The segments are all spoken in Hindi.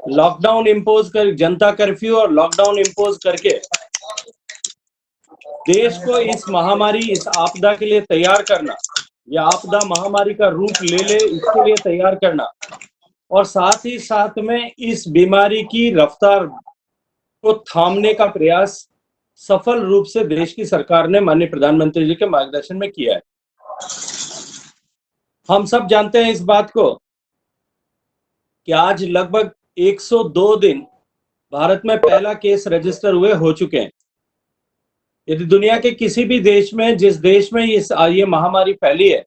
लॉकडाउन इम्पोज कर, जनता कर्फ्यू और लॉकडाउन इम्पोज करके देश को इस महामारी, इस आपदा के लिए तैयार करना, या आपदा महामारी का रूप ले ले इसके लिए तैयार करना, और साथ ही साथ में इस बीमारी की रफ्तार को थामने का प्रयास सफल रूप से देश की सरकार ने माननीय प्रधानमंत्री जी के मार्गदर्शन में किया है। हम सब जानते हैं इस बात को कि आज लगभग 102 दिन भारत में पहला केस रजिस्टर हुए हो चुके हैं। यदि दुनिया के किसी भी देश में, जिस देश में ये महामारी फैली है,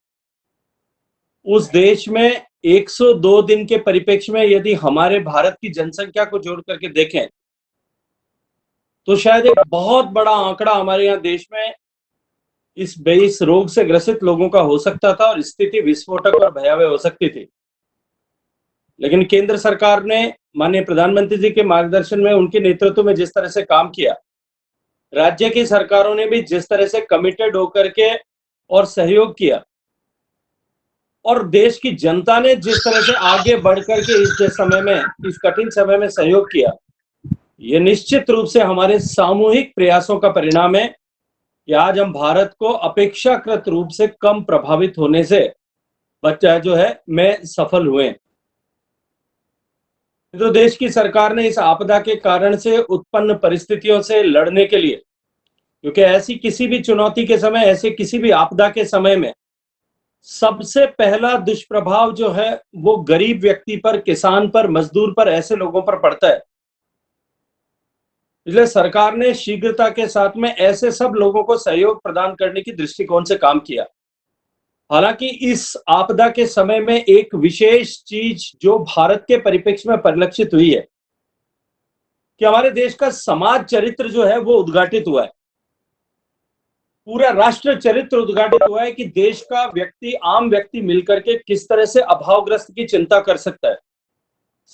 उस देश में 102 दिन के परिप्रेक्ष्य में यदि हमारे भारत की जनसंख्या को जोड़ करके देखें तो शायद एक बहुत बड़ा आंकड़ा हमारे यहाँ देश में इस रोग से ग्रसित लोगों का हो सकता था और स्थिति विस्फोटक और भयावह हो सकती थी। लेकिन केंद्र सरकार ने माननीय प्रधानमंत्री जी के मार्गदर्शन में, उनके नेतृत्व में जिस तरह से काम किया, राज्य की सरकारों ने भी जिस तरह से कमिटेड होकर के और सहयोग किया, और देश की जनता ने जिस तरह से आगे बढ़कर के इस समय में, इस कठिन समय में सहयोग किया, ये निश्चित रूप से हमारे सामूहिक प्रयासों का परिणाम है कि आज हम भारत को अपेक्षाकृत रूप से कम प्रभावित होने से में सफल हुए। तो देश की सरकार ने इस आपदा के कारण से उत्पन्न परिस्थितियों से लड़ने के लिए, क्योंकि ऐसी किसी भी चुनौती के समय, ऐसे किसी भी आपदा के समय में सबसे पहला दुष्प्रभाव जो है वो गरीब व्यक्ति पर, किसान पर, मजदूर पर, ऐसे लोगों पर पड़ता है। इसलिए सरकार ने शीघ्रता के साथ में ऐसे सब लोगों को सहयोग प्रदान करने की दृष्टिकोण से काम किया। हालांकि इस आपदा के समय में एक विशेष चीज जो भारत के परिप्रेक्ष्य में परिलक्षित हुई है कि हमारे देश का समाज चरित्र जो है वो उद्घाटित हुआ है। पूरा राष्ट्र चरित्र उद्घाटित हुआ है कि देश का व्यक्ति, आम व्यक्ति मिलकर के किस तरह से अभावग्रस्त की चिंता कर सकता है।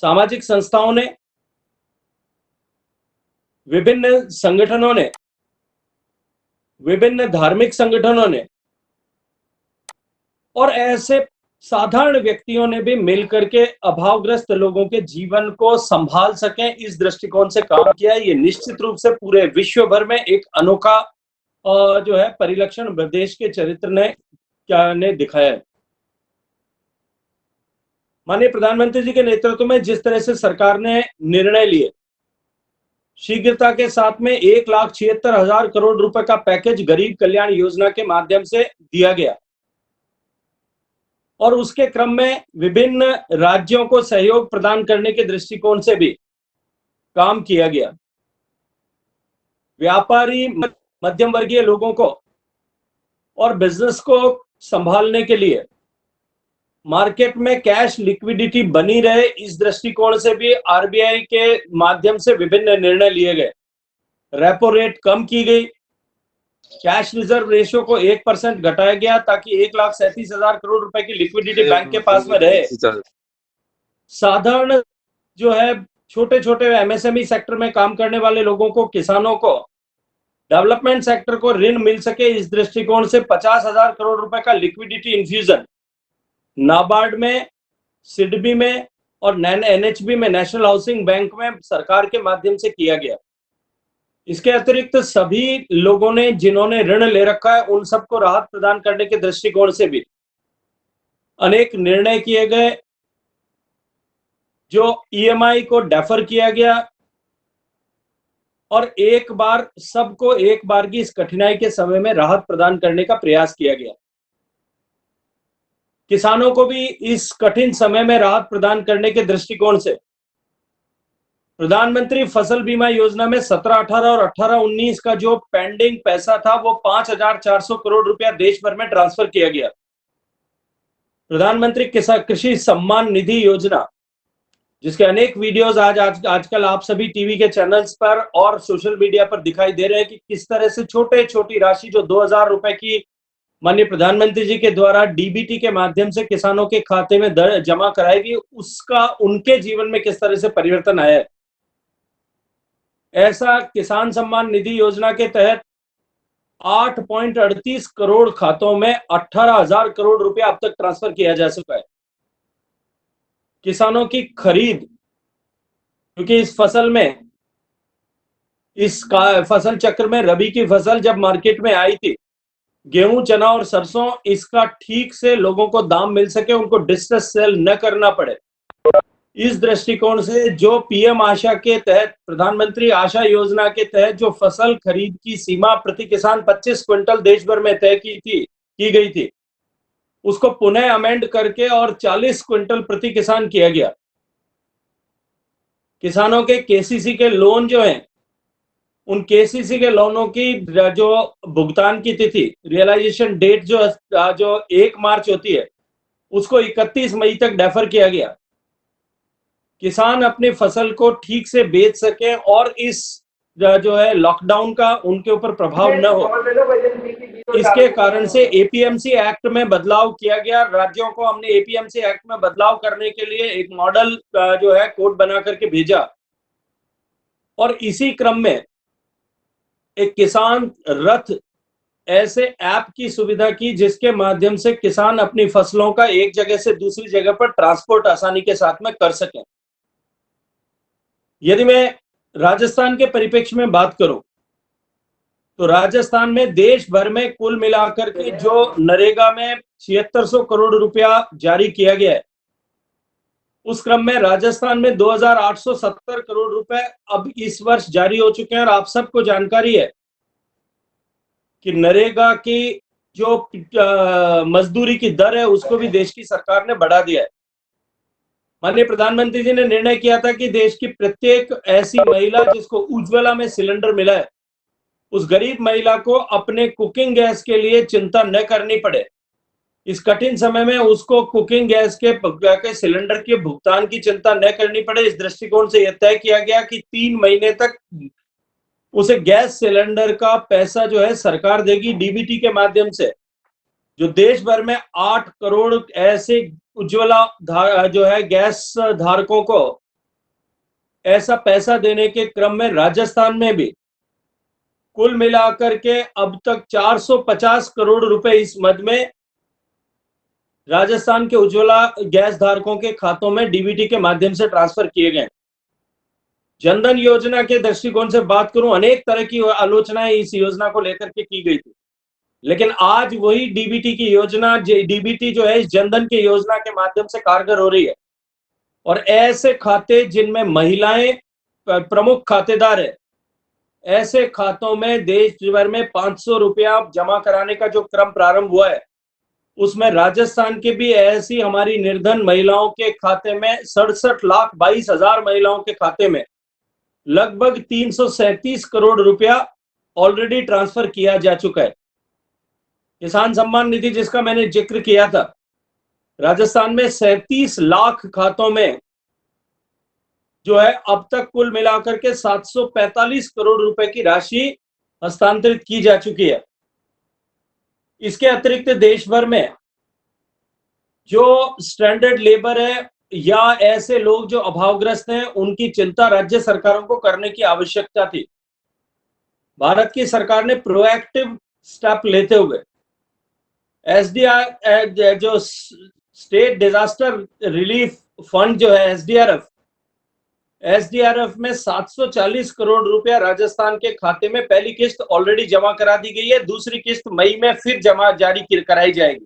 सामाजिक संस्थाओं ने, विभिन्न संगठनों ने, विभिन्न धार्मिक संगठनों ने और ऐसे साधारण व्यक्तियों ने भी मिलकर के अभावग्रस्त लोगों के जीवन को संभाल सकें, इस दृष्टिकोण से काम किया है। ये निश्चित रूप से पूरे विश्व भर में एक अनोखा जो है परिलक्षण देश के चरित्र ने दिखाया है। माननीय प्रधानमंत्री जी के नेतृत्व में जिस तरह से सरकार ने निर्णय लिए, शीघ्रता के साथ में 1,76,000 करोड़ रुपए का पैकेज गरीब कल्याण योजना के माध्यम से दिया गया, और उसके क्रम में विभिन्न राज्यों को सहयोग प्रदान करने के दृष्टिकोण से भी काम किया गया। व्यापारी, मध्यम वर्गीय लोगों को और बिजनेस को संभालने के लिए मार्केट में कैश लिक्विडिटी बनी रहे, इस दृष्टिकोण से भी आरबीआई के माध्यम से विभिन्न निर्णय लिए गए। रेपो रेट कम की गई, कैश रिजर्व रेशियो को 1% घटाया गया ताकि 1,37,000 करोड़ रुपए की लिक्विडिटी बैंक के पास में रहे। साधारण जो है छोटे छोटे एमएसएमई सेक्टर में काम करने वाले लोगों को, किसानों को, डेवलपमेंट सेक्टर को ऋण मिल सके, इस दृष्टिकोण से 50,000 करोड़ रुपए का लिक्विडिटी इन्फ्यूजन नाबार्ड में, सिडबी में और एनएचबी में, नेशनल हाउसिंग बैंक में सरकार के माध्यम से किया गया। इसके अतिरिक्त सभी लोगों ने जिन्होंने ऋण ले रखा है उन सबको राहत प्रदान करने के दृष्टिकोण से भी अनेक निर्णय किए गए। जो ईएमआई को डेफर किया गया और एक बार सबको एक बार की इस कठिनाई के समय में राहत प्रदान करने का प्रयास किया गया। किसानों को भी इस कठिन समय में राहत प्रदान करने के दृष्टिकोण से प्रधानमंत्री फसल बीमा योजना में 17-18 और 18-19 का जो पेंडिंग पैसा था वो 5,400 करोड़ रुपया देश भर में ट्रांसफर किया गया। प्रधानमंत्री कृषि सम्मान निधि योजना, जिसके अनेक वीडियोस आजकल आप सभी टीवी के चैनल्स पर और सोशल मीडिया पर दिखाई दे रहे हैं कि किस तरह से छोटी राशि जो 2,000 रुपए की माननीय प्रधानमंत्री जी के द्वारा डीबीटी के माध्यम से किसानों के खाते में जमा कराएगी, उसका उनके जीवन में किस तरह से परिवर्तन आया है। ऐसा किसान सम्मान निधि योजना के तहत 8.38 करोड़ खातों में 18,000 करोड़ रुपया अब तक ट्रांसफर किया जा चुका है। किसानों की खरीद क्योंकि इस फसल में, इस फसल चक्र में रबी की फसल जब मार्केट में आई थी, गेहूं, चना और सरसों, इसका ठीक से लोगों को दाम मिल सके, उनको डिस्ट्रेस सेल न करना पड़े, इस दृष्टिकोण से जो पीएम आशा के तहत, प्रधानमंत्री आशा योजना के तहत जो फसल खरीद की सीमा प्रति किसान 25 क्विंटल देश भर में तय की गई थी, उसको पुनः अमेंड करके और 40 क्विंटल प्रति किसान किया गया। किसानों के केसीसी के लोन जो हैं, उन केसीसी के लोनों की जो भुगतान की तिथि, रियलाइजेशन डेट जो 1 मार्च होती है, उसको 31 मई तक डेफर किया गया। किसान अपनी फसल को ठीक से बेच सके और इस जो है लॉकडाउन का उनके ऊपर प्रभाव न हो, इसके कारण से एपीएमसी एक्ट में बदलाव किया गया। राज्यों को हमने एपीएमसी एक्ट में बदलाव करने के लिए एक मॉडल जो है कोड बना करके भेजा, और इसी क्रम में एक किसान रथ ऐसे ऐप की सुविधा की जिसके माध्यम से किसान अपनी फसलों का एक जगह से दूसरी जगह पर ट्रांसपोर्ट आसानी के साथ में कर सकें। यदि मैं राजस्थान के परिप्रेक्ष्य में बात करूं, तो राजस्थान में देश भर में कुल मिलाकर के जो नरेगा में 7600 करोड़ रुपया जारी किया गया है, उस क्रम में राजस्थान में 2870 करोड़ रुपए अब इस वर्ष जारी हो चुके हैं। और आप सबको जानकारी है कि नरेगा की जो मजदूरी की दर है, उसको भी देश की सरकार ने बढ़ा दिया है। माननीय प्रधानमंत्री जी ने निर्णय किया था कि देश की प्रत्येक ऐसी महिला जिसको उज्ज्वला में सिलेंडर मिला है, उस गरीब महिला को अपने कुकिंग गैस के लिए चिंता न करनी पड़े। इस कठिन समय में उसको कुकिंग गैस के सिलेंडर के भुगतान की चिंता न करनी पड़े। इस दृष्टिकोण से यह तय किया गया कि 3 महीने तक उसे गैस सिलेंडर का पैसा जो है सरकार देगी डीबीटी के माध्यम से। जो देश भर में 8 करोड़ ऐसे उज्ज्वला जो है गैस धारकों को ऐसा पैसा देने के क्रम में राजस्थान में भी कुल मिलाकर के अब तक 450 करोड़ रुपए इस मद में राजस्थान के उज्ज्वला गैस धारकों के खातों में डीबीटी के माध्यम से ट्रांसफर किए गए। जनधन योजना के दृष्टिकोण से बात करूं, अनेक तरह की आलोचनाएं इस योजना को लेकर के की गई थी, लेकिन आज वही डीबीटी की योजना, डीबीटी जो है इस जनधन की योजना के माध्यम से कारगर हो रही है। और ऐसे खाते जिनमें महिलाएं प्रमुख खातेदार है, ऐसे खातों में देश भर में 500 रुपया जमा कराने का जो क्रम प्रारंभ हुआ है, उसमें राजस्थान के भी ऐसी हमारी निर्धन महिलाओं के खाते में 67,22,000 महिलाओं के खाते में लगभग 337 करोड़ रुपया ऑलरेडी ट्रांसफर किया जा चुका है। किसान सम्मान निधि जिसका मैंने जिक्र किया था, राजस्थान में 37 लाख खातों में जो है अब तक कुल मिलाकर के 745 करोड़ रुपए की राशि हस्तांतरित की जा चुकी है। इसके अतिरिक्त देश भर में जो स्टैंडर्ड लेबर है या ऐसे लोग जो अभावग्रस्त हैं, उनकी चिंता राज्य सरकारों को करने की आवश्यकता थी। भारत की सरकार ने प्रोएक्टिव स्टेप लेते हुए एसडीआर जो स्टेट डिजास्टर रिलीफ फंड जो है एसडीआरएफ में 740 करोड़ रुपया राजस्थान के खाते में पहली किस्त ऑलरेडी जमा करा दी गई है। दूसरी किस्त मई में फिर जारी कराई जाएगी।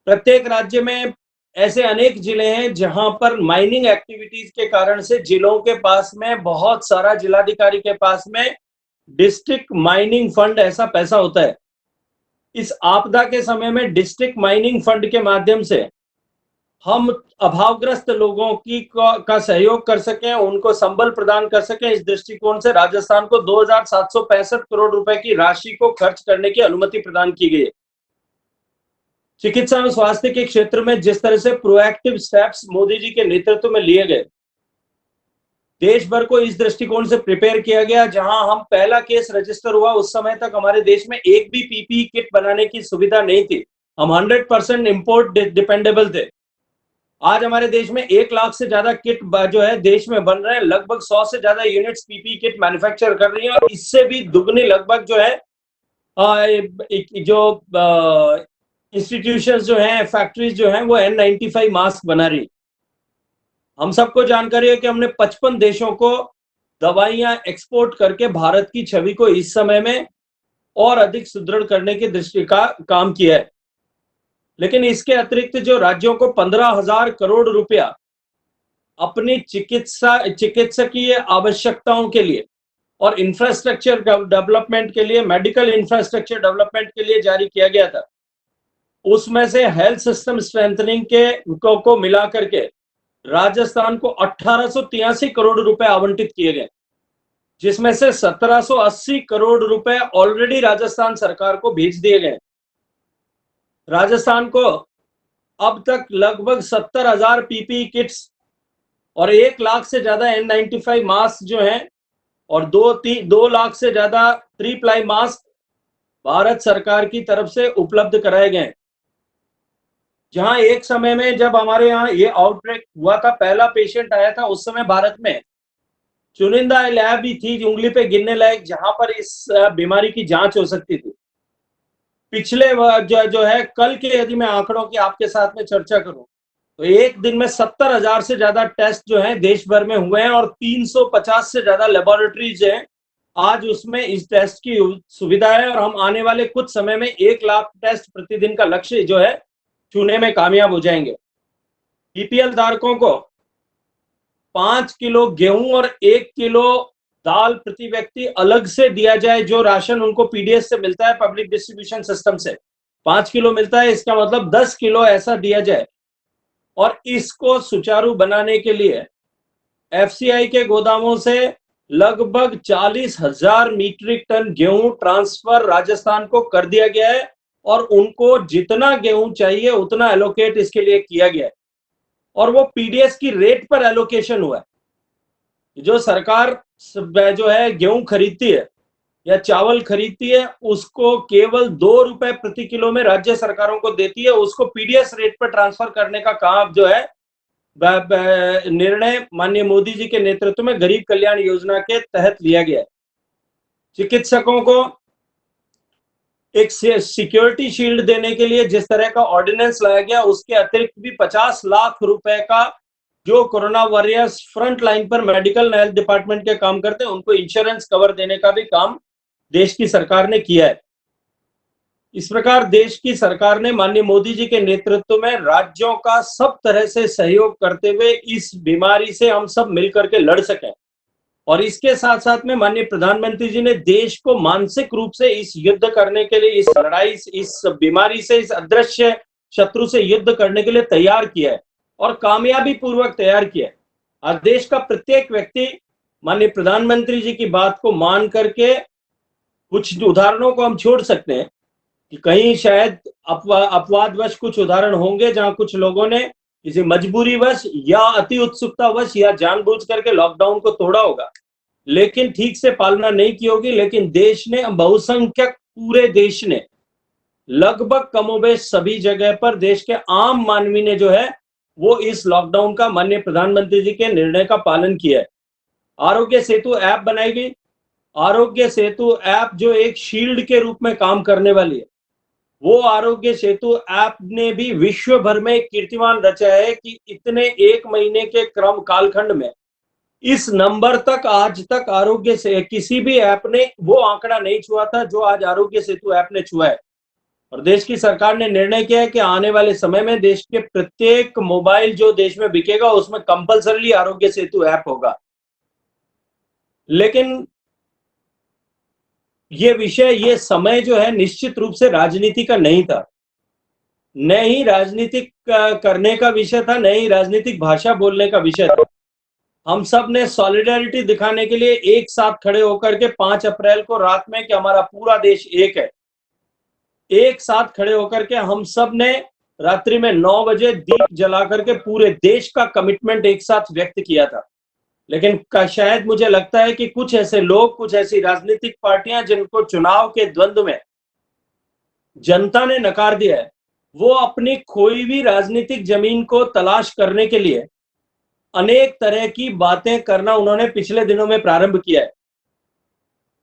प्रत्येक राज्य में ऐसे अनेक जिले हैं जहां पर माइनिंग एक्टिविटीज के कारण से जिलों के पास में बहुत सारा, जिलाधिकारी के पास में डिस्ट्रिक्ट माइनिंग फंड ऐसा पैसा होता है। इस आपदा के समय में डिस्ट्रिक्ट माइनिंग फंड के माध्यम से हम अभावग्रस्त लोगों का सहयोग कर सकें, उनको संबल प्रदान कर सकें, इस दृष्टिकोण से राजस्थान को 2765 करोड़ रुपए की राशि को खर्च करने की अनुमति प्रदान की गई है। चिकित्सा और स्वास्थ्य के क्षेत्र में जिस तरह से प्रोएक्टिव स्टेप्स मोदी जी के नेतृत्व में लिए गए, देश भर को इस दृष्टिकोण से प्रिपेयर किया गया। जहां हम पहला केस रजिस्टर हुआ, उस समय तक हमारे देश में एक भी पीपीई किट बनाने की सुविधा नहीं थी। हम 100% इंपोर्ट डिपेंडेबल थे। आज हमारे देश में 1 लाख से ज्यादा किट जो है देश में बन रहे हैं। लगभग 100 से ज्यादा यूनिट्स पीपीई किट मैन्युफैक्चर कर रही है, और इससे भी दुगनी लगभग जो है जो इंस्टीट्यूशंस जो हैं, फैक्ट्रीज जो हैं, वो N95 मास्क बना रही। हम सबको जानकारी है कि हमने 55 देशों को दवाइयां एक्सपोर्ट करके भारत की छवि को इस समय में और अधिक सुदृढ़ करने की दृष्टि का काम किया है। लेकिन इसके अतिरिक्त जो राज्यों को 15,000 करोड़ रुपया अपनी चिकित्सकीय आवश्यकताओं के लिए और इंफ्रास्ट्रक्चर डेवलपमेंट के लिए, मेडिकल इंफ्रास्ट्रक्चर डेवलपमेंट के लिए जारी किया गया था, उसमें से हेल्थ सिस्टम स्ट्रेंथनिंग को मिला करके राजस्थान को 1883 करोड़ रुपए आवंटित किए गए, जिसमें से 1780 करोड़ रुपए ऑलरेडी राजस्थान सरकार को भेज दिए गए। राजस्थान को अब तक लगभग 70,000 पीपीई किट्स और 1 लाख से ज्यादा N95 मास्क जो हैं और 2 लाख से ज्यादा 3 प्लाई मास्क भारत सरकार की तरफ से उपलब्ध कराए गए। जहां एक समय में जब हमारे यहाँ ये आउटब्रेक हुआ था, पहला पेशेंट आया था, उस समय भारत में चुनिंदा लैब भी थी उंगली पे गिनने लायक, जहां पर इस बीमारी की जांच हो सकती थी। पिछले जो है कल के, यदि मैं आंकड़ों की आपके साथ में चर्चा करूं तो एक दिन में 70,000 से ज्यादा टेस्ट जो है देश भर में हुए हैं और 350 से ज्यादा लेबोरेटरीज हैं आज उसमें इस टेस्ट की सुविधा है। और हम आने वाले कुछ समय में 1 लाख टेस्ट प्रतिदिन का लक्ष्य जो है छूने में कामयाब हो जाएंगे। बीपीएल धारकों को 5 किलो गेहूं और 1 किलो दाल प्रति व्यक्ति अलग से दिया जाए। जो राशन उनको पीडीएस से मिलता है, पब्लिक डिस्ट्रीब्यूशन सिस्टम से 5 किलो मिलता है, इसका मतलब 10 किलो ऐसा दिया जाए। और इसको सुचारू बनाने के लिए एफसीआई के गोदामों से लगभग 40,000 मीट्रिक टन गेहूं ट्रांसफर राजस्थान को कर दिया गया है और उनको जितना गेहूं चाहिए उतना एलोकेट इसके लिए किया गया है। और वो पीडीएस की रेट पर एलोकेशन हुआ है। जो सरकार जो है गेहूं खरीदती है या चावल खरीदती है, उसको केवल 2 रुपए प्रति किलो में राज्य सरकारों को देती है, उसको पीडीएस रेट पर ट्रांसफर करने का काम जो है निर्णय माननीय मोदी जी के नेतृत्व में गरीब कल्याण योजना के तहत लिया गया है। चिकित्सकों को एक सिक्योरिटी शील्ड देने के लिए जिस तरह का ऑर्डिनेंस लाया गया, उसके अतिरिक्त भी 50 लाख रुपए का जो कोरोना वॉरियर्स फ्रंट लाइन पर मेडिकल हेल्थ डिपार्टमेंट के काम करते हैं उनको इंश्योरेंस कवर देने का भी काम देश की सरकार ने किया है। इस प्रकार देश की सरकार ने माननीय मोदी जी के नेतृत्व में राज्यों का सब तरह से सहयोग करते हुए इस बीमारी से हम सब मिलकर के लड़ सकें। और इसके साथ साथ में माननीय प्रधानमंत्री जी ने देश को मानसिक रूप से इस युद्ध करने के लिए, इस लड़ाई, इस बीमारी से, इस अदृश्य शत्रु से युद्ध करने के लिए तैयार किया है और कामयाबी पूर्वक तैयार किया है। आज देश का प्रत्येक व्यक्ति माननीय प्रधानमंत्री जी की बात को मान करके, कुछ उदाहरणों को हम छोड़ सकते हैं कि कहीं शायद अपवादवश कुछ उदाहरण होंगे जहां कुछ लोगों ने किसी मजबूरीवश या अति उत्सुकतावश या जानबूझ करके लॉकडाउन को तोड़ा होगा, लेकिन ठीक से पालना नहीं की होगी। लेकिन देश ने, बहुसंख्यक पूरे देश ने, लगभग कमोबेश सभी जगह पर देश के आम मानवी ने जो है वो इस लॉकडाउन का माननीय प्रधानमंत्री जी के निर्णय का पालन किया है। आरोग्य सेतु ऐप बनाई गई। आरोग्य सेतु ऐप जो एक शील्ड के रूप में काम करने वाली है, वो आरोग्य सेतु ऐप ने भी विश्व भर में कीर्तिमान रचा है कि इतने 1 महीने के क्रम कालखंड में इस नंबर तक आज तक आरोग्य से किसी भी ऐप ने वो आंकड़ा नहीं छुआ था जो आज आरोग्य सेतु ऐप ने छुआ है। और देश की सरकार ने निर्णय किया है कि आने वाले समय में देश के प्रत्येक मोबाइल जो देश में बिकेगा उसमें कंपल्सरी आरोग्य सेतु ऐप होगा। लेकिन ये विषय, ये समय जो है निश्चित रूप से राजनीति का नहीं था, न ही राजनीतिक करने का विषय था, न ही राजनीतिक भाषा बोलने का विषय था। हम सब ने सॉलिडारिटी दिखाने के लिए एक साथ खड़े होकर के 5 अप्रैल को रात में, कि हमारा पूरा देश एक है, एक साथ खड़े होकर के हम सब ने रात्रि में 9 बजे दीप जला करके पूरे देश का कमिटमेंट एक साथ व्यक्त किया था। लेकिन शायद मुझे लगता है कि कुछ ऐसे लोग, कुछ ऐसी राजनीतिक पार्टियां जिनको चुनाव के द्वंद्व में जनता ने नकार दिया है, वो अपनी खोई हुई राजनीतिक जमीन को तलाश करने के लिए अनेक तरह की बातें करना उन्होंने पिछले दिनों में प्रारंभ किया है।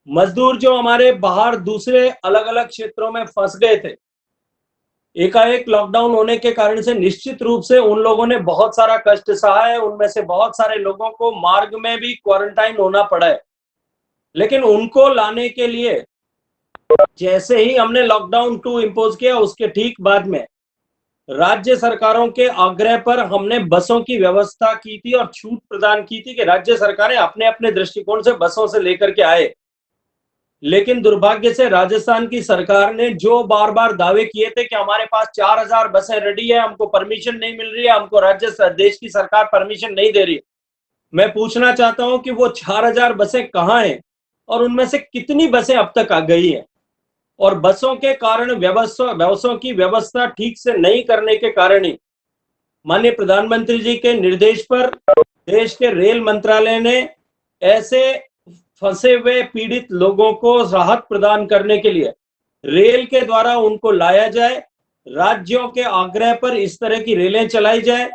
मजदूर जो हमारे बाहर दूसरे अलग अलग क्षेत्रों में फंस गए थे, एकाएक लॉकडाउन होने के कारण से निश्चित रूप से उन लोगों ने बहुत सारा कष्ट सहा है। उनमें से बहुत सारे लोगों को मार्ग में भी क्वारंटाइन होना पड़ा है। लेकिन उनको लाने के लिए जैसे ही हमने लॉकडाउन 2 इम्पोज किया, उसके ठीक बाद में राज्य सरकारों के आग्रह पर हमने बसों की व्यवस्था की थी और छूट प्रदान की थी कि राज्य सरकारें अपने अपने दृष्टिकोण से बसों से लेकर के आए। लेकिन दुर्भाग्य से राजस्थान की सरकार ने जो बार बार दावे किए थे कि हमारे पास 4000 बसें रेडी है, हमको परमिशन नहीं मिल रही है, हमको देश की सरकार परमिशन नहीं दे रही। मैं पूछना चाहता हूं कि वो 4000 बसें कहां हैं और उनमें से कितनी बसें अब तक आ गई हैं। और बसों के कारण बसों की व्यवस्था ठीक से नहीं करने के कारण ही माननीय प्रधानमंत्री जी के निर्देश पर देश के रेल मंत्रालय ने ऐसे फंसे हुए पीड़ित लोगों को राहत प्रदान करने के लिए रेल के द्वारा उनको लाया जाए, राज्यों के आग्रह पर इस तरह की रेलें चलाई जाए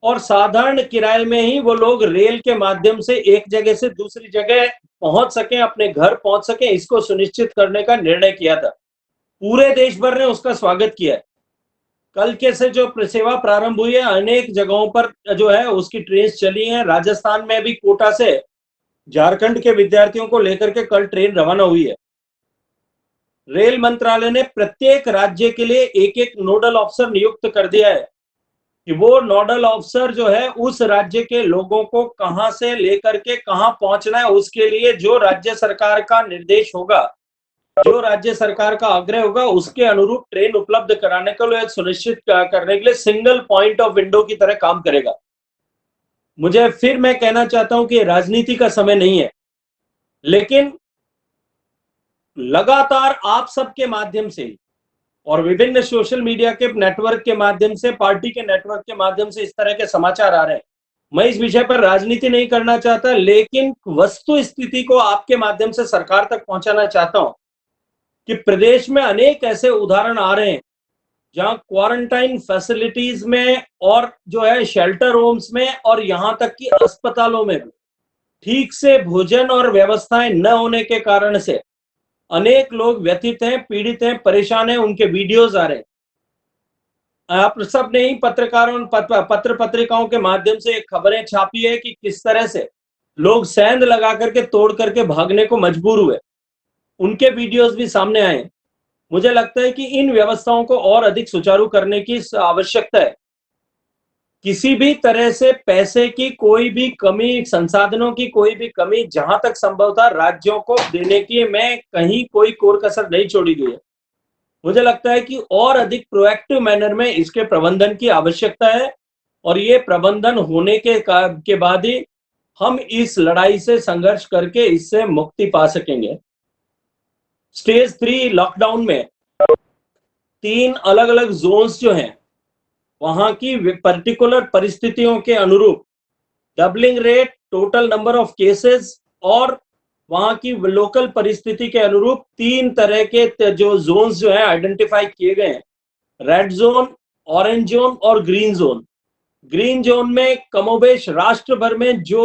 और साधारण किराए में ही वो लोग रेल के माध्यम से एक जगह से दूसरी जगह पहुंच सकें, अपने घर पहुंच सकें, इसको सुनिश्चित करने का निर्णय किया था। पूरे देश भर ने उसका स्वागत किया है। कल के से जो सेवा प्रारंभ हुई है, अनेक जगहों पर जो है उसकी ट्रेन चली है। राजस्थान में भी कोटा से झारखंड के विद्यार्थियों को लेकर के कल ट्रेन रवाना हुई है। रेल मंत्रालय ने प्रत्येक राज्य के लिए एक एक नोडल ऑफिसर नियुक्त कर दिया है कि वो नोडल ऑफिसर जो है उस राज्य के लोगों को कहां से लेकर के कहां पहुंचना है, उसके लिए जो राज्य सरकार का निर्देश होगा, जो राज्य सरकार का आग्रह होगा, उसके अनुरूप ट्रेन उपलब्ध कराने के लिए सुनिश्चित करने के लिए सिंगल पॉइंट ऑफ विंडो की तरह काम करेगा। मुझे फिर मैं कहना चाहता हूं कि राजनीति का समय नहीं है, लेकिन लगातार आप सबके माध्यम से और विभिन्न सोशल मीडिया के नेटवर्क के माध्यम से, पार्टी के नेटवर्क के माध्यम से इस तरह के समाचार आ रहे हैं। मैं इस विषय पर राजनीति नहीं करना चाहता, लेकिन वस्तु स्थिति को आपके माध्यम से सरकार तक पहुंचाना चाहता हूं कि प्रदेश में अनेक ऐसे उदाहरण आ रहे हैं जहां क्वारंटाइन फैसिलिटीज में और जो है शेल्टर होम्स में और यहां तक कि अस्पतालों में भी ठीक से भोजन और व्यवस्थाएं न होने के कारण से अनेक लोग व्यथित हैं, पीड़ित हैं, परेशान हैं। उनके वीडियोज आ रहे हैं। आप सब ने ही पत्रकारों पत्र पत्रिकाओं के माध्यम से खबरें छापी है कि किस तरह से लोग सेंध लगा करके तोड़ करके भागने को मजबूर हुए। उनके वीडियोज भी सामने आए। मुझे लगता है कि इन व्यवस्थाओं को और अधिक सुचारू करने की आवश्यकता है। किसी भी तरह से पैसे की कोई भी कमी, संसाधनों की कोई भी कमी जहां तक संभव था राज्यों को देने की मैं कहीं कोई कोर कसर नहीं छोड़ी गई है। मुझे लगता है कि और अधिक प्रोएक्टिव मैनर में इसके प्रबंधन की आवश्यकता है और ये प्रबंधन होने के बाद ही हम इस लड़ाई से संघर्ष करके इससे मुक्ति पा सकेंगे। स्टेज 3 लॉकडाउन में 3 अलग अलग जोन्स जो हैं, वहां की पर्टिकुलर परिस्थितियों के अनुरूप doubling rate, total number of cases और वहां की लोकल परिस्थिति के अनुरूप 3 तरह के जो जोन्स जो है आइडेंटिफाई किए गए हैं। रेड जोन, ऑरेंज जोन और ग्रीन जोन। ग्रीन जोन में कमोबेश राष्ट्र भर में जो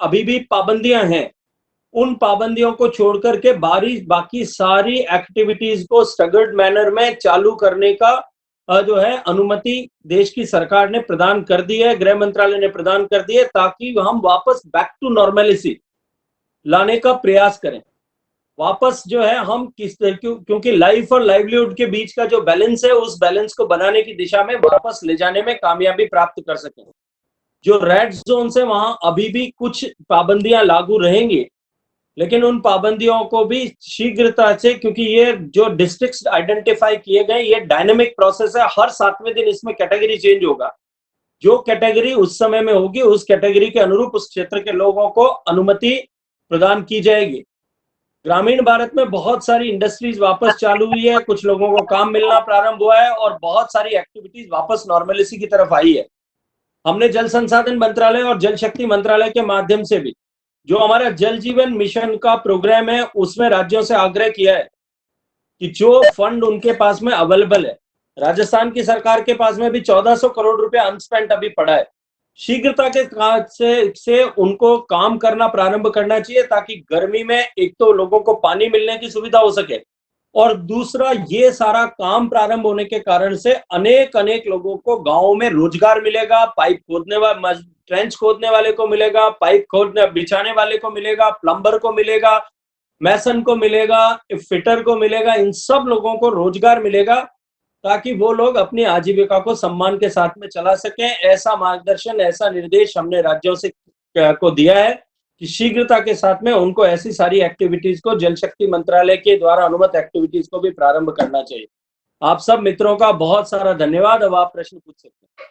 अभी भी पाबंदियां हैं, उन पाबंदियों को छोड़कर के बाकी सारी एक्टिविटीज को स्टगर्ड मैनर में चालू करने का जो है अनुमति देश की सरकार ने प्रदान कर दी है, गृह मंत्रालय ने प्रदान कर दी है, ताकि हम वापस बैक टू नॉर्मेलिटी लाने का प्रयास करें। वापस जो है हम क्योंकि लाइफ और लाइवलीहुड के बीच का जो बैलेंस है, उस बैलेंस को बनाने की दिशा में वापस ले जाने में कामयाबी प्राप्त कर सकें। जो रेड जोन से वहां अभी भी कुछ पाबंदियां लागू रहेंगी, लेकिन उन पाबंदियों को भी शीघ्रता से, क्योंकि ये जो डिस्ट्रिक्ट्स आइडेंटिफाई किए गए, ये डायनेमिक प्रोसेस है। हर 7वें दिन इसमें कैटेगरी चेंज होगा। जो कैटेगरी उस समय में होगी, उस कैटेगरी के अनुरूप उस क्षेत्र के लोगों को अनुमति प्रदान की जाएगी। ग्रामीण भारत में बहुत सारी इंडस्ट्रीज वापस चालू हुई है, कुछ लोगों को काम मिलना प्रारंभ हुआ है और बहुत सारी एक्टिविटीज वापस नॉर्मलिटी की तरफ आई है। हमने जल संसाधन मंत्रालय और जल शक्ति मंत्रालय के माध्यम से भी जो हमारा जल जीवन मिशन का प्रोग्राम है, उसमें राज्यों से आग्रह किया है कि जो फंड उनके पास में अवेलेबल है, राजस्थान की सरकार के पास में भी 1400 करोड़ रुपए अनस्पेंट अभी पड़ा है, शीघ्रता के से उनको काम करना प्रारंभ करना चाहिए, ताकि गर्मी में एक तो लोगों को पानी मिलने की सुविधा हो सके और दूसरा, ये सारा काम प्रारंभ होने के कारण से अनेक अनेक लोगों को गांव में रोजगार मिलेगा। पाइप खोदने वाले, ट्रेंच खोदने वाले को मिलेगा, पाइप खोदने बिछाने वाले को मिलेगा, प्लम्बर को मिलेगा, मैसन को मिलेगा, फिटर को मिलेगा। इन सब लोगों को रोजगार मिलेगा ताकि वो लोग अपनी आजीविका को सम्मान के साथ में चला सकें। ऐसा मार्गदर्शन, ऐसा निर्देश हमने राज्यों से को दिया है कि शीघ्रता के साथ में उनको ऐसी सारी एक्टिविटीज को जल शक्ति मंत्रालय के द्वारा अनुमत एक्टिविटीज को भी प्रारंभ करना चाहिए। आप सब मित्रों का बहुत सारा धन्यवाद। अब आप प्रश्न पूछ सकते हैं।